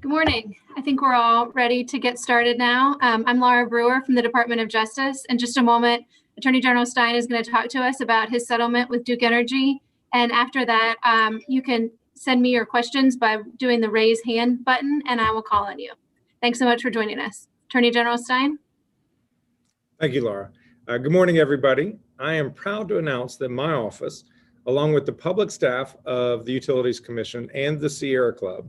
Good morning. I think we're all ready to get started now. I'm Laura Brewer from the Department of Justice. In just a moment, Attorney General Stein is going to talk to us about his settlement with Duke Energy. And after that, you can send me your questions by doing the raise hand button, and I will call on you. Thanks so much for joining us. Attorney General Stein. Thank you, Laura. Good morning, everybody. I am proud to announce that my office, along with the public staff of the Utilities Commission and the Sierra Club,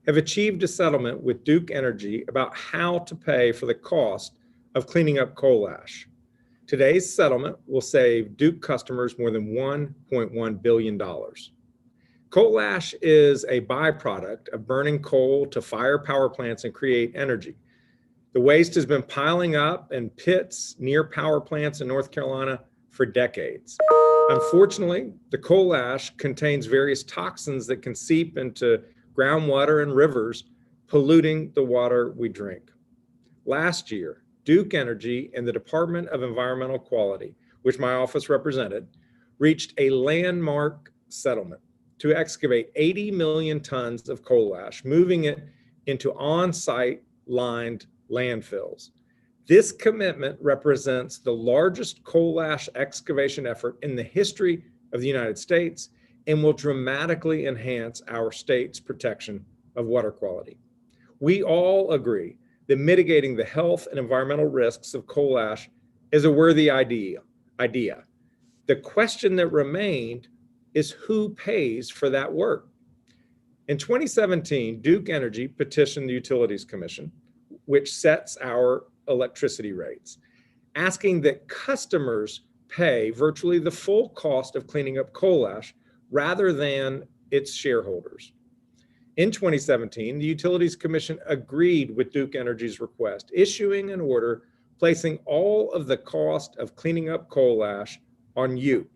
have achieved a settlement with Duke Energy about how to pay for the cost of cleaning up coal ash. Today's settlement will save Duke customers more than $1.1 billion. Coal ash is a byproduct of burning coal to fire power plants and create energy. The waste has been piling up in pits near power plants in North Carolina for decades. Unfortunately, the coal ash contains various toxins that can seep into groundwater and rivers, polluting the water we drink. Last year, Duke Energy and the Department of Environmental Quality, which my office represented, reached a landmark settlement to excavate 80 million tons of coal ash, moving it into on-site lined landfills. This commitment represents the largest coal ash excavation effort in the history of the United States and will dramatically enhance our state's protection of water quality. We all agree that mitigating the health and environmental risks of coal ash is a worthy idea. The question that remained is who pays for that work? In 2017, Duke Energy petitioned the Utilities Commission, which sets our electricity rates, asking that customers pay virtually the full cost of cleaning up coal ash rather than its shareholders. In 2017, the Utilities Commission agreed with Duke Energy's request, issuing an order placing all of the cost of cleaning up coal ash on you.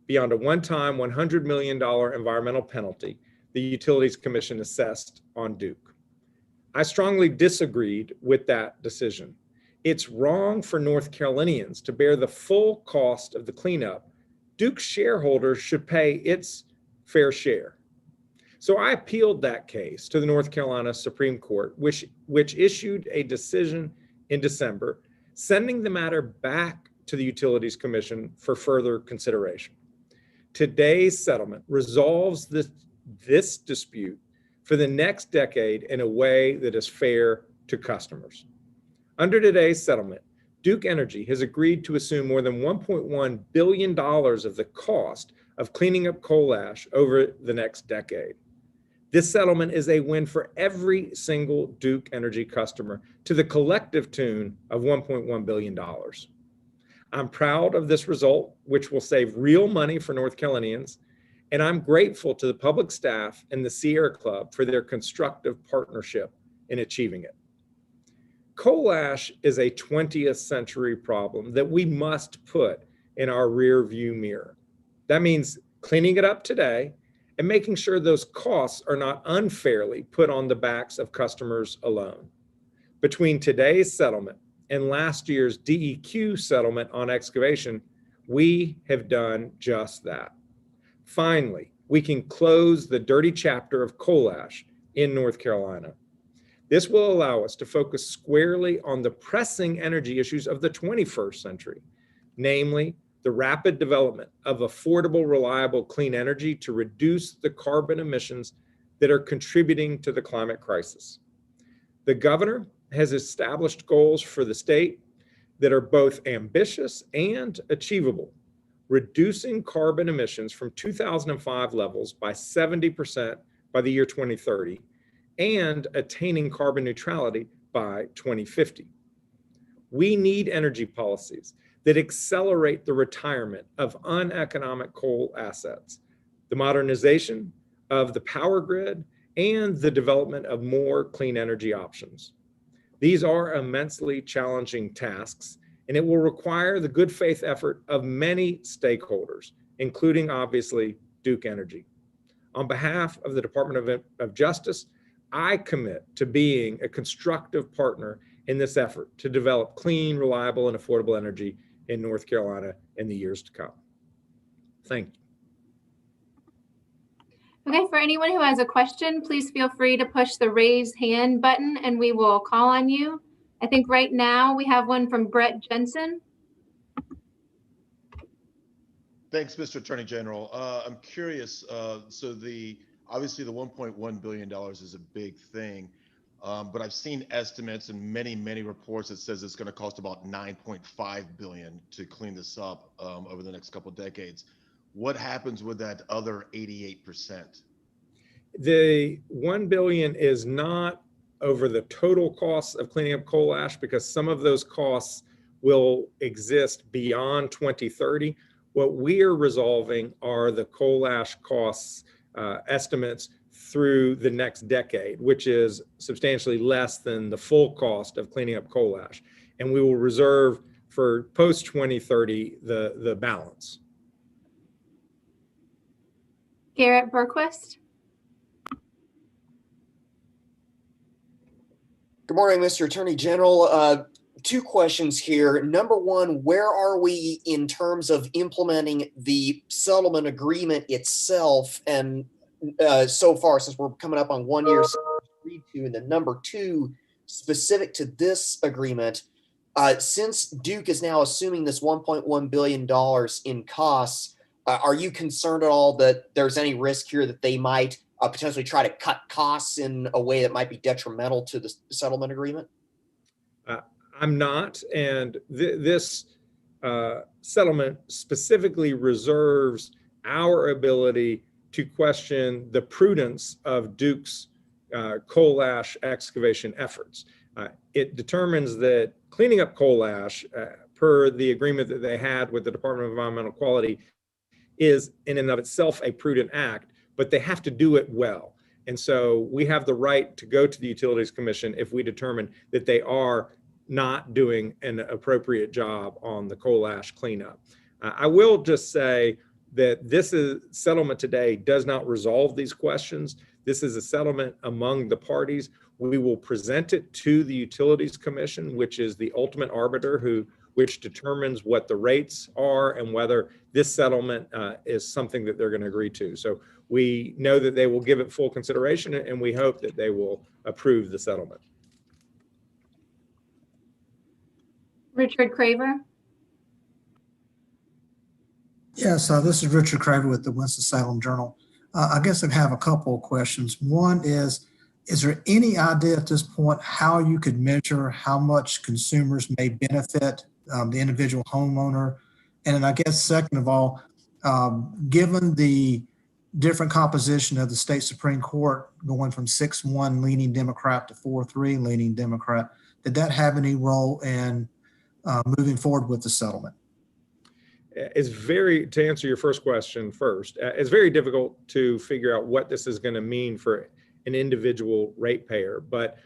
Beyond a one-time $100 million environmental penalty, the Utilities Commission assessed on Duke. I strongly disagreed with that decision. It's wrong for North Carolinians to bear the full cost of the cleanup. Duke shareholders should pay its fair share. So I appealed that case to the North Carolina Supreme Court, which issued a decision in December, sending the matter back to the Utilities Commission for further consideration. Today's settlement resolves this dispute for the next decade in a way that is fair to customers. Under today's settlement, Duke Energy has agreed to assume more than $1.1 billion of the cost of cleaning up coal ash over the next decade. This settlement is a win for every single Duke Energy customer to the collective tune of $1.1 billion. I'm proud of this result, which will save real money for North Carolinians, and I'm grateful to the public staff and the Sierra Club for their constructive partnership in achieving it. Coal ash is a 20th century problem that we must put in our rear view mirror. That means cleaning it up today and making sure those costs are not unfairly put on the backs of customers alone. Between today's settlement and last year's DEQ settlement on excavation, we have done just that. Finally, we can close the dirty chapter of coal ash in North Carolina. This will allow us to focus squarely on the pressing energy issues of the 21st century, namely the rapid development of affordable, reliable, clean energy to reduce the carbon emissions that are contributing to the climate crisis. The governor has established goals for the state that are both ambitious and achievable, reducing carbon emissions from 2005 levels by 70% by the year 2030, and attaining carbon neutrality by 2050. We need energy policies that accelerate the retirement of uneconomic coal assets, the modernization of the power grid, and the development of more clean energy options. These are immensely challenging tasks, and it will require the good faith effort of many stakeholders, including, obviously, Duke Energy. On behalf of the Department of Justice, I commit to being a constructive partner in this effort to develop clean, reliable, and affordable energy in North Carolina in the years to come. Thank you. Okay, for anyone who has a question, please feel free to push the raise hand button and we will call on you. I think right now we have one from Brett Jensen. Thanks, Mr. Attorney General. I'm curious, obviously the $1.1 billion is a big thing, but I've seen estimates and many reports that says it's going to cost about $9.5 billion to clean this up over the next couple of decades. What happens with that other 88%? The $1 billion is not over the total costs of cleaning up coal ash, because some of those costs will exist beyond 2030. What we are resolving are the coal ash costs estimates through the next decade, which is substantially less than the full cost of cleaning up coal ash. And we will reserve for post 2030 the balance. Garrett Bergquist. Good morning, Mr. Attorney General. Two questions here. Number one, where are we in terms of implementing the settlement agreement itself? And so far, since we're coming up on 1 year, agreed to. And then number two, specific to this agreement, since Duke is now assuming this $1.1 billion in costs, are you concerned at all that there's any risk here that they might potentially try to cut costs in a way that might be detrimental to the settlement agreement? I'm not, and this settlement specifically reserves our ability to question the prudence of Duke's coal ash excavation efforts. It determines that cleaning up coal ash, per the agreement that they had with the Department of Environmental Quality, is in and of itself a prudent act, but they have to do it well. And so we have the right to go to the Utilities Commission if we determine that they are not doing an appropriate job on the coal ash cleanup. I will just say that this settlement today does not resolve these questions. This is a settlement among the parties. We will present it to the Utilities Commission, which is the ultimate arbiter which determines what the rates are and whether this settlement is something that they're going to agree to. So we know that they will give it full consideration, and we hope that they will approve the settlement. Richard Craver. Yes, this is Richard Craver with the Winston-Salem Journal. I guess I have a couple of questions. One is there any idea at this point how you could measure how much consumers may benefit, the individual homeowner? And then I guess second of all, given the different composition of the state Supreme Court going from 6-1 leaning Democrat to 4-3 leaning Democrat, did that have any role in moving forward with the settlement? To answer your first question first, it's very difficult to figure out what this is going to mean for an individual ratepayer. But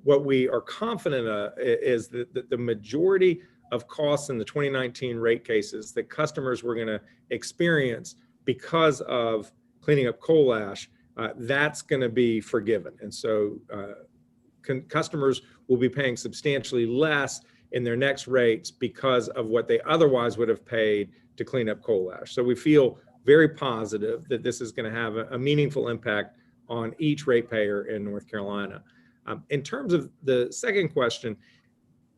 what we are confident of is that the majority of costs in the 2019 rate cases that customers were going to experience because of cleaning up coal ash, that's going to be forgiven. And so customers will be paying substantially less in their next rates because of what they otherwise would have paid to clean up coal ash. So we feel very positive that this is going to have a meaningful impact on each ratepayer in North Carolina. In terms of the second question,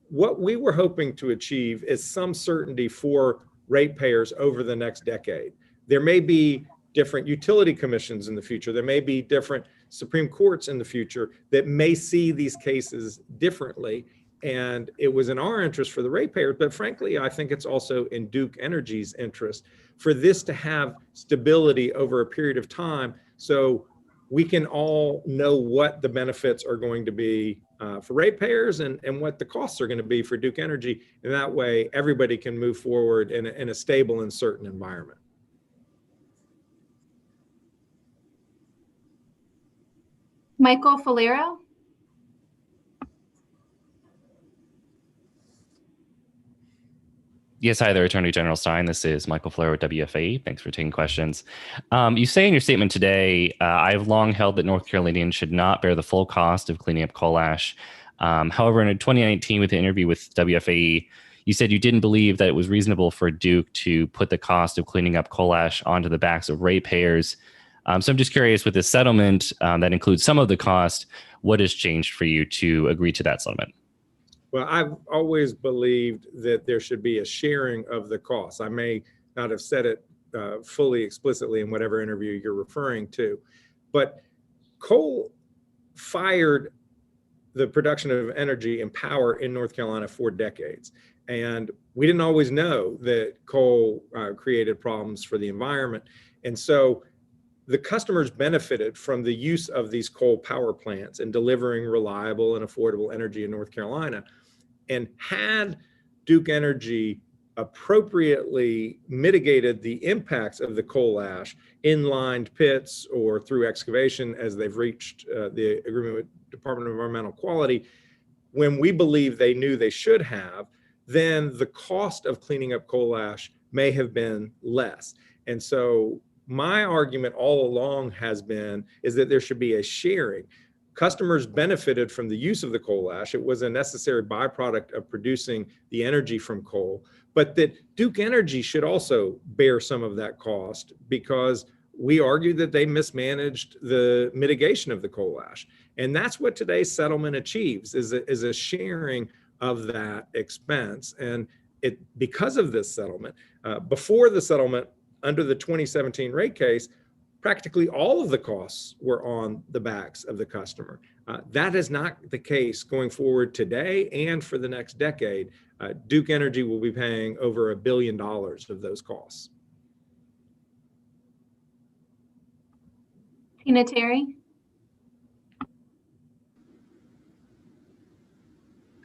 what we were hoping to achieve is some certainty for ratepayers over the next decade. There may be different utility commissions in the future. There may be different Supreme Courts in the future that may see these cases differently. And it was in our interest for the ratepayers, but frankly, I think it's also in Duke Energy's interest for this to have stability over a period of time, so we can all know what the benefits are going to be for ratepayers and what the costs are going to be for Duke Energy. And that way, everybody can move forward in a stable and certain environment. Michael Falero. Yes, hi there, Attorney General Stein. This is Michael Falero at WFAE. Thanks for taking questions. You say in your statement today, I've long held that North Carolinians should not bear the full cost of cleaning up coal ash. However, in 2019, with the interview with WFAE, you said you didn't believe that it was reasonable for Duke to put the cost of cleaning up coal ash onto the backs of ratepayers. So I'm just curious, with this settlement that includes some of the cost, what has changed for you to agree to that settlement? Well, I've always believed that there should be a sharing of the costs. I may not have said it fully explicitly in whatever interview you're referring to, but coal fired the production of energy and power in North Carolina for decades. And we didn't always know that coal created problems for the environment. And so the customers benefited from the use of these coal power plants and delivering reliable and affordable energy in North Carolina. And had Duke Energy appropriately mitigated the impacts of the coal ash in lined pits or through excavation as they've reached the agreement with Department of Environmental Quality, when we believe they knew they should have, then the cost of cleaning up coal ash may have been less. And so my argument all along has been is that there should be a sharing. Customers benefited from the use of the coal ash. It was a necessary byproduct of producing the energy from coal, but that Duke Energy should also bear some of that cost because we argued that they mismanaged the mitigation of the coal ash. And that's what today's settlement achieves, is a sharing of that expense. And because of this settlement, before the settlement, under the 2017 rate case, practically all of the costs were on the backs of the customer. That is not the case going forward today and for the next decade. Duke Energy will be paying over $1 billion of those costs. Tina Terry.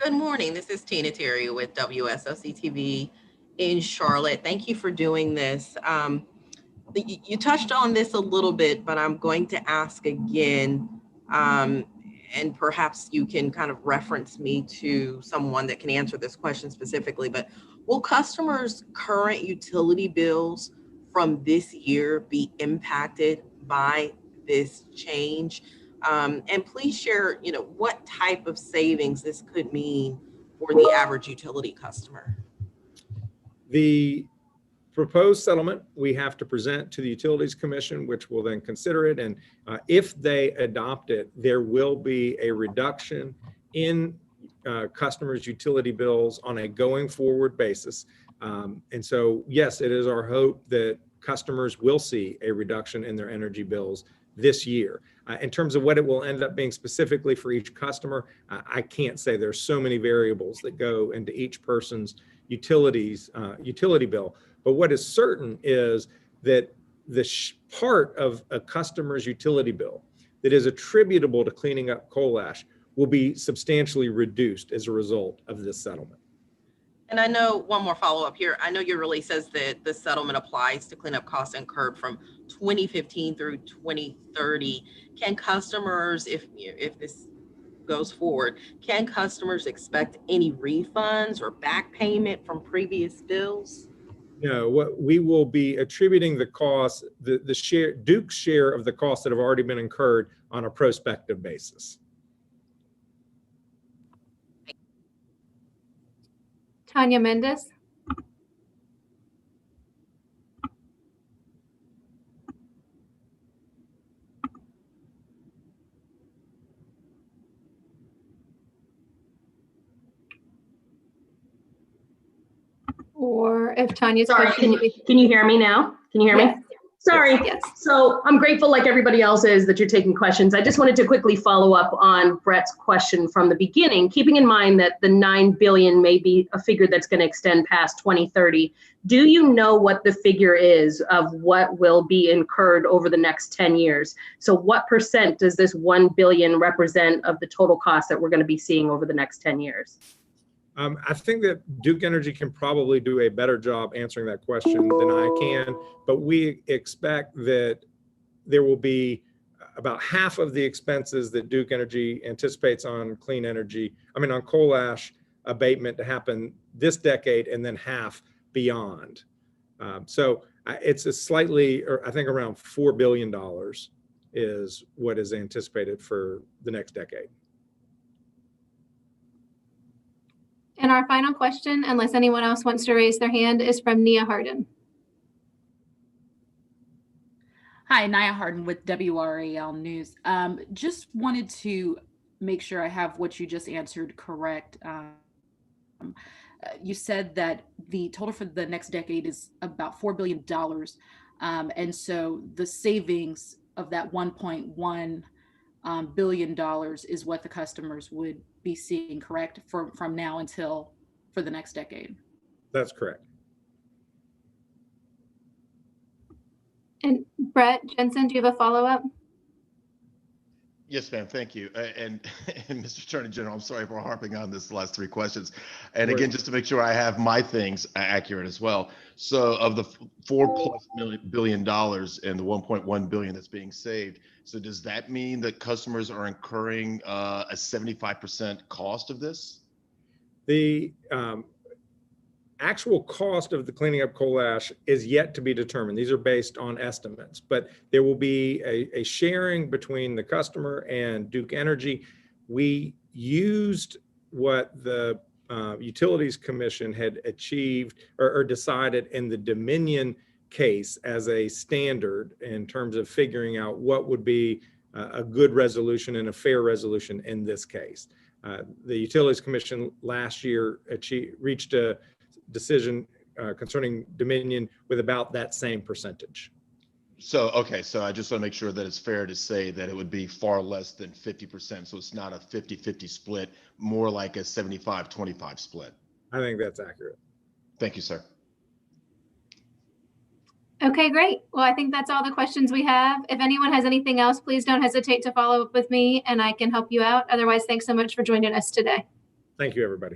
Good morning. This is Tina Terry with WSOC TV in Charlotte. Thank you for doing this. You touched on this a little bit, but I'm going to ask again, and perhaps you can kind of reference me to someone that can answer this question specifically, but will customers' current utility bills from this year be impacted by this change? And please share, what type of savings this could mean for the average utility customer. The proposed settlement we have to present to the Utilities Commission, which will then consider it. And if they adopt it, there will be a reduction in customers' utility bills on a going forward basis. And so, yes, it is our hope that customers will see a reduction in their energy bills this year. In terms of what it will end up being specifically for each customer, I can't say. There's so many variables that go into each person's utility bill. But what is certain is that the part of a customer's utility bill that is attributable to cleaning up coal ash will be substantially reduced as a result of this settlement. And I know, one more follow-up here. I know your release says that the settlement applies to cleanup costs incurred from 2015 through 2030. Can customers, if this goes forward, can customers expect any refunds or back payment from previous bills? No, what we will be attributing the cost, the share, Duke's share of the costs that have already been incurred on a prospective basis. Tanya Mendis. Or if Tanya's Sorry, can you hear me now? Can you hear me? Sorry. Yes. So I'm grateful, like everybody else is, that you're taking questions. I just wanted to quickly follow up on Brett's question from the beginning, keeping in mind that the $9 billion may be a figure that's going to extend past 2030. Do you know what the figure is of what will be incurred over the next 10 years? So what percent does this $1 billion represent of the total cost that we're going to be seeing over the next 10 years? I think that Duke Energy can probably do a better job answering that question than I can, but we expect that there will be about half of the expenses that Duke Energy anticipates on on coal ash abatement to happen this decade, and then half beyond. So it's a slightly, or I think around $4 billion is what is anticipated for the next decade. And our final question, unless anyone else wants to raise their hand, is from Nia Harden. Hi, Nia Harden with WRAL News. Just wanted to make sure I have what you just answered correct. You said that the total for the next decade is about $4 billion. And so the savings of that $1.1 billion is what the customers would be seeing, correct, from now until for the next decade? That's correct. And Brett, Jensen, do you have a follow-up? Yes, ma'am. Thank you. And Mr. Attorney General, I'm sorry for harping on this last three questions. And again, just to make sure I have my things accurate as well. So of the $4+ billion and the $1.1 billion that's being saved, so does that mean that customers are incurring a 75% cost of this? The actual cost of the cleaning up coal ash is yet to be determined. These are based on estimates, but there will be a sharing between the customer and Duke Energy. We used what the Utilities Commission had achieved or decided in the Dominion case as a standard in terms of figuring out what would be a good resolution and a fair resolution in this case. The Utilities Commission last year reached a decision concerning Dominion with about that same percentage. So, okay, so I just want to make sure that it's fair to say that it would be far less than 50%. So it's not a 50-50 split, more like a 75-25 split. I think that's accurate. Thank you, sir. Okay, great. Well, I think that's all the questions we have. If anyone has anything else, please don't hesitate to follow up with me and I can help you out. Otherwise, thanks so much for joining us today. Thank you, everybody.